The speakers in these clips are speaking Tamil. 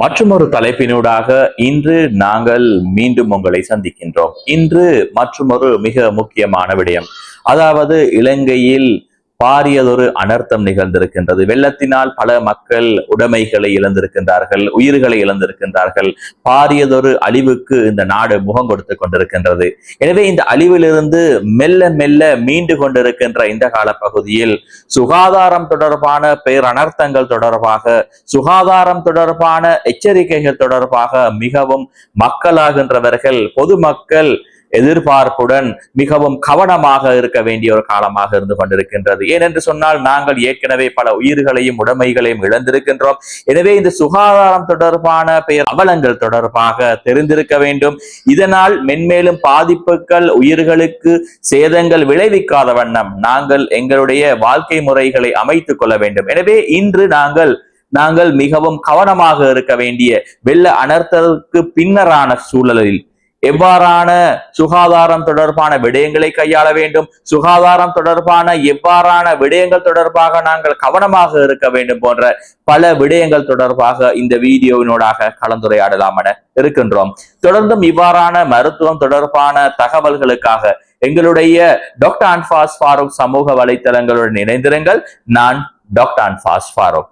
மற்றொரு தலைப்பினூடாக இன்று நாங்கள் மீண்டும் உங்களை சந்திக்கின்றோம். இன்று மற்றொரு மிக முக்கியமான விடயம், அதாவது இலங்கையில் பாரியதொரு அனர்த்தம் நிகழ்ந்திருக்கின்றது. வெள்ளத்தினால் பல மக்கள் உடைமைகளை இழந்திருக்கின்றார்கள், உயிர்களை இழந்திருக்கின்றார்கள். பாரியதொரு அழிவுக்கு இந்த நாடு முகம் கொடுத்து கொண்டிருக்கின்றது. எனவே இந்த அழிவிலிருந்து மெல்ல மெல்ல மீண்டு கொண்டிருக்கின்ற இந்த காலப்பகுதியில் சுகாதாரம் தொடர்பான பேரனர்த்தங்கள் தொடர்பாக, சுகாதாரம் தொடர்பான எச்சரிக்கைகள் தொடர்பாக மிகவும் மக்களாகின்றவர்கள், பொதுமக்கள் எதிர்பார்ப்புடன் மிகவும் கவனமாக இருக்க வேண்டிய ஒரு காலமாக இருந்து கொண்டிருக்கின்றது. ஏனென்று சொன்னால் நாங்கள் ஏற்கனவே பல உயிர்களையும் உடைமைகளையும் இழந்திருக்கின்றோம். எனவே இந்த சுகாதாரம் தொடர்பான அவலங்கள் தொடர்பாக தெரிந்திருக்க வேண்டும். இதனால் மென்மேலும் பாதிப்புகள், உயிர்களுக்கு சேதங்கள் விளைவிக்காத வண்ணம் நாங்கள் எங்களுடைய வாழ்க்கை முறைகளை அமைத்துக் கொள்ள வேண்டும். எனவே இன்று நாங்கள் மிகவும் கவனமாக இருக்க வேண்டிய, வெள்ள அனர்த்தத்துக்கு பின்னரான சூழலில் எவ்வாறான சுகாதாரம் தொடர்பான விடயங்களை கையாள வேண்டும், சுகாதாரம் தொடர்பான எவ்வாறான விடயங்கள் தொடர்பாக நாங்கள் கவனமாக இருக்க வேண்டும் போன்ற பல விடயங்கள் தொடர்பாக இந்த வீடியோவினூடாக கலந்துரையாடலாம் என இருக்கின்றோம். தொடர்ந்தும் இவ்வாறான மருத்துவம் தொடர்பான தகவல்களுக்காக எங்களுடைய டாக்டர் அன்பாஸ் ஃபாரூக் சமூக வலைத்தளங்களுடன் இணைந்திருங்கள். நான் டாக்டர் அன்பாஸ் ஃபாரூக்.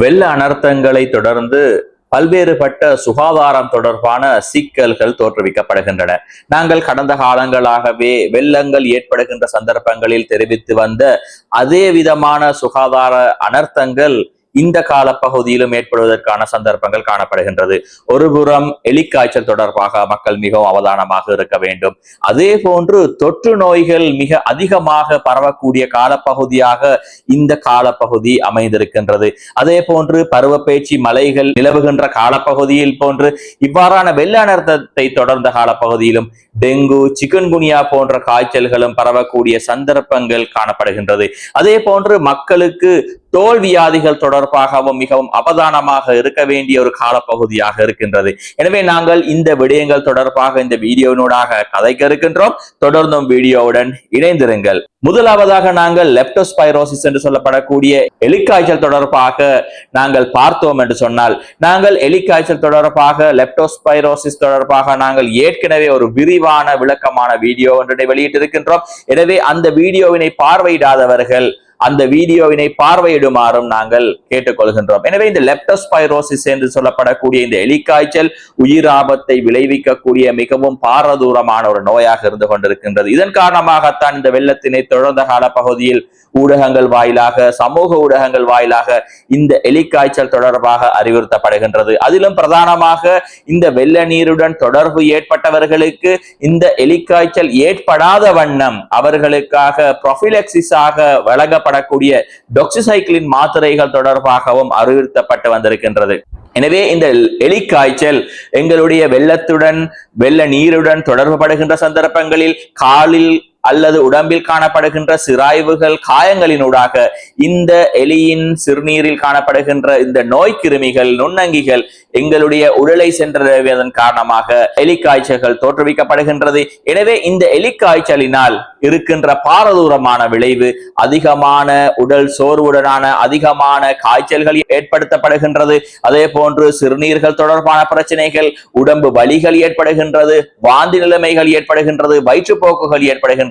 வெள்ள அனர்த்தங்களை தொடர்ந்து பல்வேறுபட்ட சுகாதாரம் தொடர்பான சிக்கல்கள் தோற்றுவிக்கப்படுகின்றன. நாங்கள் கடந்த காலங்களாகவே வெள்ளங்கள் ஏற்படுகின்ற சந்தர்ப்பங்களில் தெரிவித்து வந்த அதே விதமான சுகாதார அனர்த்தங்கள் இந்த கால பகுதியிலும் ஏற்படுவதற்கான சந்தர்ப்பங்கள் காணப்படுகின்றது. ஒருபுறம் எலிக்காய்ச்சல் தொடர்பாக மக்கள் மிகவும் அவதானமாக இருக்க வேண்டும். அதே போன்று தொற்று நோய்கள் மிக அதிகமாக பரவக்கூடிய காலப்பகுதியாக இந்த காலப்பகுதி அமைந்திருக்கின்றது. அதே போன்று பருவப்பேச்சி மலைகள் நிலவுகின்ற காலப்பகுதியில் போன்று இவ்வாறான வெள்ள அனர்த்தத்தை தொடர்ந்த காலப்பகுதியிலும் டெங்கு, சிக்கன்குனியா போன்ற காய்ச்சல்களும் பரவக்கூடிய சந்தர்ப்பங்கள் காணப்படுகின்றது. அதே போன்று மக்களுக்கு தோல் வியாதிகள் தொடர்பாகவும் மிகவும் அவதானமாக இருக்க வேண்டிய ஒரு காலப்பகுதியாக இருக்கின்றது. எனவே நாங்கள் இந்த விடயங்கள் தொடர்பாக இந்த வீடியோனூடாக கதைக்க இருக்கின்றோம். தொடர்ந்தும் வீடியோவுடன் இணைந்திருங்கள். முதலாவதாக நாங்கள் லெப்டோஸ்பைரோசிஸ் என்று சொல்லப்படக்கூடிய எலிக்காய்ச்சல் தொடர்பாக நாங்கள் பார்த்தோம் என்று சொன்னால், நாங்கள் எலிக்காய்ச்சல் தொடர்பாக, லெப்டோஸ்பைரோசிஸ் தொடர்பாக நாங்கள் ஏற்கனவே ஒரு விரிவான விளக்கமான வீடியோ ஒன்றை வெளியிட்டிருக்கின்றோம். எனவே அந்த வீடியோவினை பார்வையிடாதவர்கள் அந்த வீடியோவினை பார்வையிடுமாறும் நாங்கள் கேட்டுக்கொள்கின்றோம். எனவே இந்த லெப்டோஸ்பைரோசிஸ் என்று சொல்லப்படக்கூடிய இந்த எலிக்காய்ச்சல் உயிர் ஆபத்தை விளைவிக்கக்கூடிய மிகவும் பாரதூரமான ஒரு நோயாக இருந்து கொண்டிருக்கின்றது. இதன் காரணமாகத்தான் இந்த வெள்ளத்தினை தொடர்ந்த கால பகுதியில் ஊடகங்கள் வாயிலாக, சமூக ஊடகங்கள் வாயிலாக இந்த எலிக்காய்ச்சல் தொடர்பாக அறிவுறுத்தப்படுகின்றது. அதிலும் பிரதானமாக இந்த வெள்ள நீருடன் தொடர்பு ஏற்பட்டவர்களுக்கு இந்த எலிக்காய்ச்சல் ஏற்படாத வண்ணம் அவர்களுக்காக ப்ரொஃபிலெக்சிஸாக வழங்கப்படக்கூடிய டாக்ஸிசைக்ளின் மாத்திரைகள் தொடர்பாகவும் அறிவுறுத்தப்பட்டு வந்திருக்கின்றது. எனவே இந்த எலிக்காய்ச்சல் எங்களுடைய வெள்ளத்துடன், வெள்ள நீருடன் தொடர்பு படுகின்ற சந்தர்ப்பங்களில் காலில் அல்லது உடம்பில் காணப்படுகின்ற சிராய்வுகள், காயங்களினூடாக இந்த எலியின் சிறுநீரில் காணப்படுகின்ற இந்த நோய் கிருமிகள், நுண்ணங்கிகள் எங்களுடைய உடலை சென்றடைவதன் காரணமாக எலிக்காய்ச்சல்கள் தோற்றுவிக்கப்படுகின்றது. எனவே இந்த எலிக்காய்ச்சலினால் இருக்கின்ற பாரதூரமான விளைவு அதிகமான உடல் சோர்வுடனான அதிகமான காய்ச்சல்கள் ஏற்படுத்தப்படுகின்றது. அதே போன்று சிறுநீர்கள் தொடர்பான பிரச்சனைகள், உடம்பு வலிகள் ஏற்படுகின்றது, வாந்தி நிலைமைகள் ஏற்படுகின்றது, வயிற்றுப்போக்குகள் ஏற்படுகின்றது.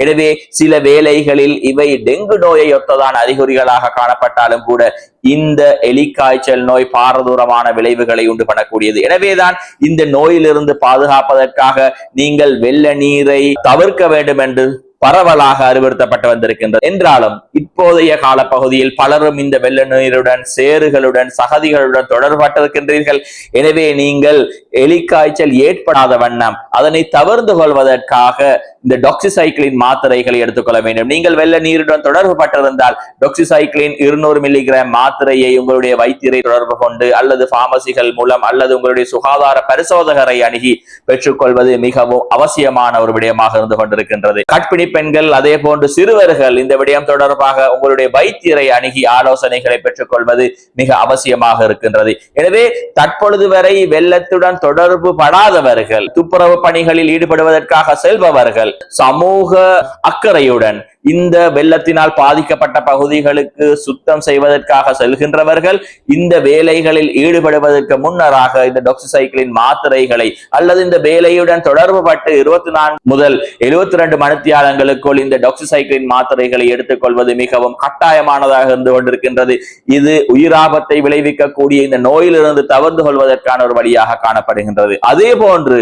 எனவே சில வேளைகளில் இவை டெங்கு நோயை ஒத்ததான அறிகுறிகளாக காணப்பட்டாலும் கூட இந்த எலிக்காய்ச்சல் நோய் பாரதூரமான விளைவுகளை உண்டு பண்ணக்கூடியது. எனவேதான் இந்த நோயிலிருந்து பாதுகாப்பதற்காக நீங்கள் வெள்ள நீரை தவிர்க்க வேண்டும் என்று பரவலாக அறிவுறுத்தப்பட்டு வந்திருக்கின்றது. என்றாலும் இப்போதைய காலப்பகுதியில் பலரும் இந்த வெள்ள நீருடன், சேறுகளுடன், சகதிகளுடன் தொடர்பட்டிருக்கின்றீர்கள். எனவே நீங்கள் எலிக்காய்ச்சல் ஏற்படாத வண்ணம் அதனை தவிர்த்து கொள்வதற்காக இந்த டாக்ஸிசைக்ளின் மாத்திரைகளை எடுத்துக்கொள்ள வேண்டும். நீங்கள் வெள்ள நீருடன் தொடர்பு பட்டிருந்தால் டாக்ஸிசைக்ளின் 200 மில்லிகிராம் மாத்திரையை உங்களுடைய வைத்தியரை தொடர்பு கொண்டு அல்லது பார்மசிகள் மூலம் அல்லது உங்களுடைய சுகாதார பரிசோதகரை அணுகி பெற்றுக்கொள்வது மிகவும் அவசியமான ஒரு விடயமாக இருந்து கொண்டிருக்கின்றது. கற்பிணி பெண்கள் அதே போன்று சிறுவர்கள் இந்த விடயம் தொடர்பாக உங்களுடைய வைத்தியரை அணுகி ஆலோசனைகளை பெற்றுக் கொள்வது மிக அவசியமாக இருக்கின்றது. எனவே தற்பொழுது வரை வெள்ளத்துடன் தொடர்பு படாதவர்கள், துப்புரவு பணிகளில் ஈடுபடுவதற்காக செல்பவர்கள், சமூக அக்கறையுடன் இந்த வெள்ளத்தினால் பாதிக்கப்பட்ட பகுதிகளுக்கு சுத்தம் செய்வதற்காக செல்கின்றவர்கள் இந்த வேலைகளில் ஈடுபடுவதற்கு முன்னராக இந்த டாக்ஸிசைக்ளின் மாத்திரைகளை அல்லது இந்த வேலையுடன் தொடர்பு பட்டு 24 முதல் 72 மணித்தியாலங்களுக்குள் இந்த டாக்ஸிசைக்ளின் மாத்திரைகளை எடுத்துக்கொள்வது மிகவும் கட்டாயமானதாக இருந்து கொண்டிருக்கின்றது. இது உயிராபத்தை விளைவிக்கக்கூடிய இந்த நோயிலிருந்து தவிர்த்து கொள்வதற்கான ஒரு வழியாக காணப்படுகின்றது. அதே போன்று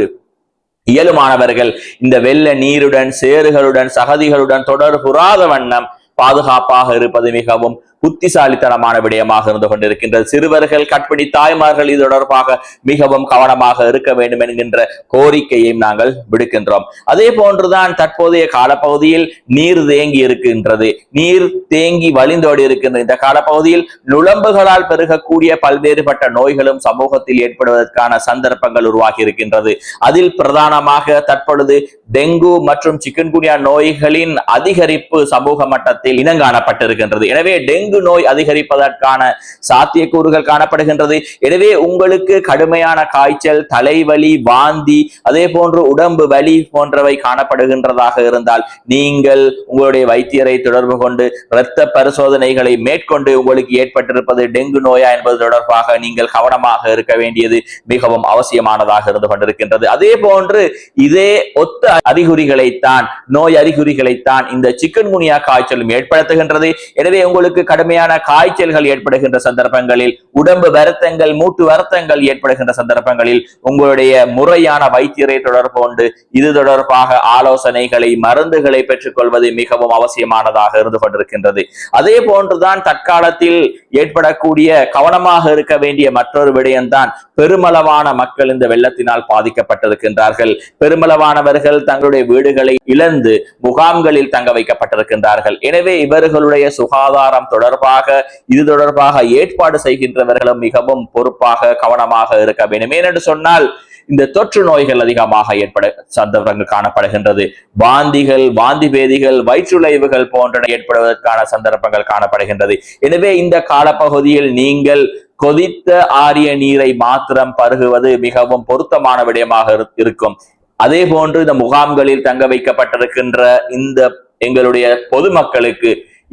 இயலுமானவர்கள் இந்த வெள்ள நீருடன், சேறுகளுடன், சகதிகளுடன் தொடர்புறாத வண்ணம் பாதுகாப்பாக இருப்பது மிகவும் புத்திசாலித்தனமான விடயமாக இருந்து கொண்டிருக்கின்றது. சிறுவர்கள், கற்பிணி தாய்மார்கள் இது தொடர்பாக மிகவும் கவனமாக இருக்க வேண்டும் என்கின்ற கோரிக்கையை நாங்கள் விடுக்கின்றோம். அதே போன்றுதான் தற்போதைய காலப்பகுதியில் நீர் தேங்கி இருக்கின்றது, நீர் தேங்கி வழிந்தோடி இருக்கின்ற இந்த காலப்பகுதியில் நுளம்புகளால் பெருகக்கூடிய பல்வேறுபட்ட நோய்களும் சமூகத்தில் ஏற்படுவதற்கான சந்தர்ப்பங்கள் உருவாகி இருக்கின்றது. அதில் பிரதானமாக தற்பொழுது டெங்கு மற்றும் சிக்கன்குனியா நோய்களின் அதிகரிப்பு சமூக மட்டத்தில் இனங்காணப்பட்டிருக்கின்றது. எனவே டெங்கு நோய் அதிகரிப்பதற்கான சாத்தியக்கூறுகள் காணப்படுகின்றது. எனவே உங்களுக்கு கடுமையான காய்ச்சல், தலைவலி, வாந்தி, அதே போன்று உடம்பு வலி போன்றவை காணப்படுகின்றதாக இருந்தால் நீங்கள் உங்களுடைய வைத்தியரை தொடர்பு கொண்டு இரத்த பரிசோதனைகளை மேற்கொண்டு உங்களுக்கு ஏற்பட்டிருப்பது டெங்கு நோயா என்பது தொடர்பாக நீங்கள் கவனமாக இருக்க வேண்டியது மிகவும் அவசியமானதாக இருந்து கொண்டிருக்கின்றது. அதே போன்று இதே ஒத்த அறிகுறிகளைத்தான், நோய் அறிகுறிகளைத்தான் இந்த சிக்கன்குனியா காய்ச்சலும் ஏற்படுத்துகின்றது. எனவே உங்களுக்கு கடுமையான காய்ச்சல்கள் ஏற்படுகின்ற சந்தர்ப்பங்களில், உடம்பு வருத்தங்கள், மூட்டு வருத்தங்கள் ஏற்படுகின்ற சந்தர்ப்பங்களில் உங்களுடைய முறையான வைத்தியரை தொடர்பு கொண்டு இது தொடர்பாக ஆலோசனைகளை, மருந்துகளை பெற்றுக் கொள்வது மிகவும் அவசியமானதாக இருந்து கொண்டிருக்கின்றது. அதே போன்றுதான் தற்காலத்தில் ஏற்படக்கூடிய கவனமாக இருக்க வேண்டிய மற்றொரு விடயம்தான் பெருமளவான மக்கள் இந்த வெள்ளத்தினால் பாதிக்கப்பட்டிருக்கின்றார்கள். பெருமளவானவர்கள் தங்களுடைய வீடுகளை இழந்து முகாம்களில் தங்க வைக்கப்பட்டிருக்கின்றார்கள். எனவே இவர்களுடைய சுகாதாரம் தொடர்பாக, இது தொடர்பாக ஏற்பாடு செய்கின்றவர்களும் மிகவும் பொறுப்பாக கவனமாக இருக்க வேண்டும். ஏனென்று சொன்னால் இந்த தொற்று நோய்கள் அதிகமாக ஏற்பட சந்தர்ப்பங்கள் காணப்படுகின்றது. வாந்திகள், வாந்தி பேதிகள், வயிற்றுளைவுகள் போன்ற ஏற்படுவதற்கான சந்தர்ப்பங்கள் காணப்படுகின்றது. எனவே இந்த காலப்பகுதியில் நீங்கள் கொதித்த ஆரிய நீரை மாத்திரம் பருகுவது மிகவும் பொருத்தமான விடயமாக இருக்கும். அதே போன்று இந்த முகாம்களில் தங்க வைக்கப்பட்டிருக்கின்ற இந்த எங்களுடைய பொதுமக்களுக்கு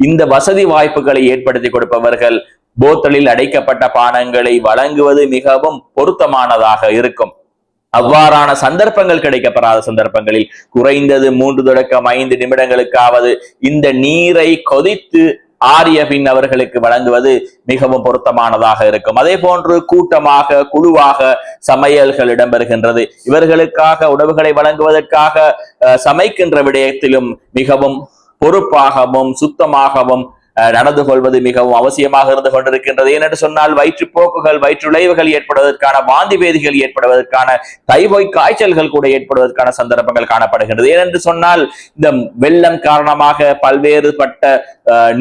இந்த வசதி வாய்ப்புகளை ஏற்படுத்தி கொடுப்பவர்கள் போத்தலில் அடைக்கப்பட்ட பானங்களை வழங்குவது மிகவும் பொருத்தமானதாக இருக்கும். அவ்வாறான சந்தர்ப்பங்கள் கிடைக்கப்படாத சந்தர்ப்பங்களில் குறைந்தது 3 தொடக்கம் 5 நிமிடங்களுக்காவது இந்த நீரை கொதித்து ஆரிய பின் அவர்களுக்கு வழங்குவது மிகவும் பொருத்தமானதாக இருக்கும். அதே போன்று கூட்டமாக, குழுவாக சமையல்கள் இடம்பெறுகின்றது. இவர்களுக்காக உணவுகளை வழங்குவதற்காக சமைக்கின்ற விடயத்திலும் மிகவும் பொறுப்பாகவும் சுத்தமாகவும் நடந்து கொள்வது மிகவும் அவசியமாக இருந்து கொண்டிருக்கின்றது. ஏனென்று சொன்னால் வயிற்றுப்போக்குகள், வயிற்றுளைவுகள் ஏற்படுவதற்கான, வாந்தி பேதிகள் ஏற்படுவதற்கான, தைபாய்டு காய்ச்சல்கள் கூட ஏற்படுவதற்கான சந்தர்ப்பங்கள் காணப்படுகின்றது. ஏனென்று சொன்னால் இந்த வெள்ளம் காரணமாக பல்வேறுபட்ட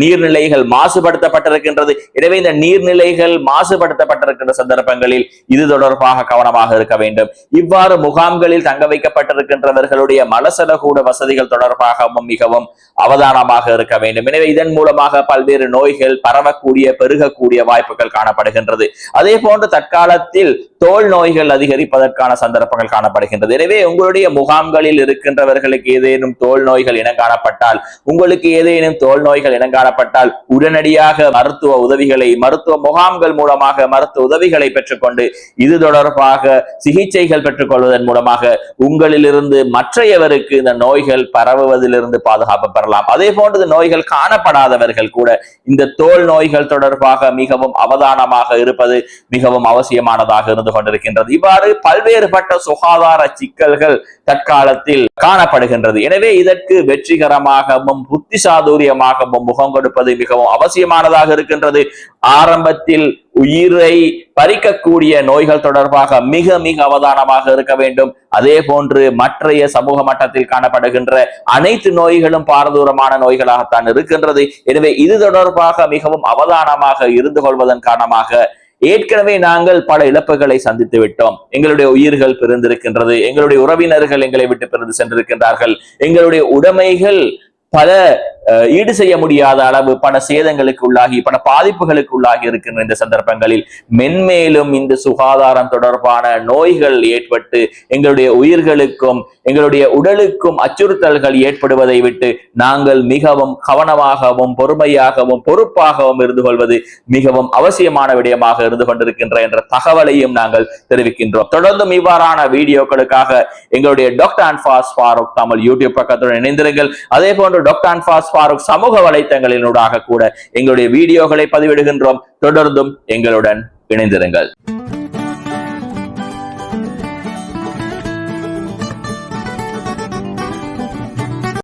நீர்நிலைகள் மாசுபடுத்தப்பட்டிருக்கின்றது. எனவே இந்த நீர்நிலைகள் மாசுபடுத்தப்பட்டிருக்கின்ற சந்தர்ப்பங்களில் இது தொடர்பாக கவனமாக இருக்க வேண்டும். இவ்வாறு முகாம்களில் தங்க வைக்கப்பட்டிருக்கின்றவர்களுடைய மலசல கூட வசதிகள் தொடர்பாகவும் மிகவும் அவதானமாக இருக்க வேண்டும். எனவே இதன் மூலமாக பல்வேறு நோய்கள் பரவக்கூடிய, பெருகக்கூடிய வாய்ப்புகள் காணப்படுகின்றது. அதே போன்று தற்காலத்தில் தோல் நோய்கள் அதிகரிப்பதற்கான சந்தர்ப்பங்கள் காணப்படுகின்றது. எனவே உங்களுடைய முகாம்களில் இருக்கின்றவர்களுக்கு ஏதேனும் தோல் நோய்கள் இனம் காணப்பட்டால், உங்களுக்கு ஏதேனும் தோல் நோய்கள் இனம் காணப்பட்டால் உடனடியாக மருத்துவ உதவிகளை, மருத்துவ முகாம்கள் மூலமாக மருத்துவ உதவிகளை பெற்றுக்கொண்டு இது தொடர்பாக சிகிச்சைகள் பெற்றுக் கொள்வதன் மூலமாக உங்களிலிருந்து மற்றையவருக்கு இந்த நோய்கள் பரவுவதிலிருந்து பாதுகாப்பு பெறலாம். அதே போன்று நோய்கள் காணப்படாதவர்கள் கூட இந்த தோல் நோய்கள் தொடர்பாக மிகவும் அவதானமாக இருப்பது மிகவும் அவசியமானதாக இருந்து கொண்டிருக்கின்றது. இவ்வாறு பல்வேறுபட்ட சுகாதார சிக்கல்கள் தற்காலத்தில் காணப்படுகின்றது. எனவே இதற்கு வெற்றிகரமாகவும் புத்திசாதுரியமாகவும் முகம் கொடுப்பது மிகவும் அவசியமானதாக இருக்கின்றது. ஆரம்பத்தில் உயிரை பறிக்கக்கூடிய நோய்கள் தொடர்பாக மிக மிக அவதானமாக இருக்க வேண்டும். அதே போன்று மற்றைய சமூக மட்டத்தில் காணப்படுகின்ற அனைத்து நோய்களும் பாரதூரமான நோய்களாகத்தான் இருக்கின்றது. எனவே இது தொடர்பாக மிகவும் அவதானமாக இருந்து கொள்வதன் காரணமாக ஏற்கனவே நாங்கள் பல இழப்புகளை சந்தித்து விட்டோம். எங்களுடைய உயிர்கள் பிரிந்திருக்கின்றது, எங்களுடைய உறவினர்கள் எங்களை விட்டு பிரிந்து சென்றிருக்கின்றார்கள், எங்களுடைய உடைமைகள் பல ஈடு செய்ய முடியாத அளவு பல சேதங்களுக்கு உள்ளாகி பல பாதிப்புகளுக்கு உள்ளாகி இருக்கின்ற இந்த சந்தர்ப்பங்களில் மென்மேலும் இந்த சுகாதாரம் தொடர்பான நோய்கள் ஏற்பட்டு எங்களுடைய உயிர்களுக்கும் எங்களுடைய உடலுக்கும் அச்சுறுத்தல்கள் ஏற்படுவதை விட்டு நாங்கள் மிகவும் கவனமாகவும் பொறுமையாகவும் பொறுப்பாகவும் இருந்து கொள்வது மிகவும் அவசியமான விடயமாக இருந்து கொண்டிருக்கின்ற என்ற தகவலையும் நாங்கள் தெரிவிக்கின்றோம். தொடர்ந்தும் இவ்வாறான வீடியோக்களுக்காக எங்களுடைய டாக்டர் அன்பாஸ் ஃபாரூக் தமிழ் யூடியூப் பக்கத்துடன் இணைந்திருங்கள். அதே போன்று டாக்டர் அன்பாஸ் ஃபாரூக் சமூக வலைத்தளங்களினூடாக கூட எங்களுடைய வீடியோக்களை பதிவிடுகின்றோம். தொடர்ந்தும் எங்களுடன் இணைந்திருங்கள்.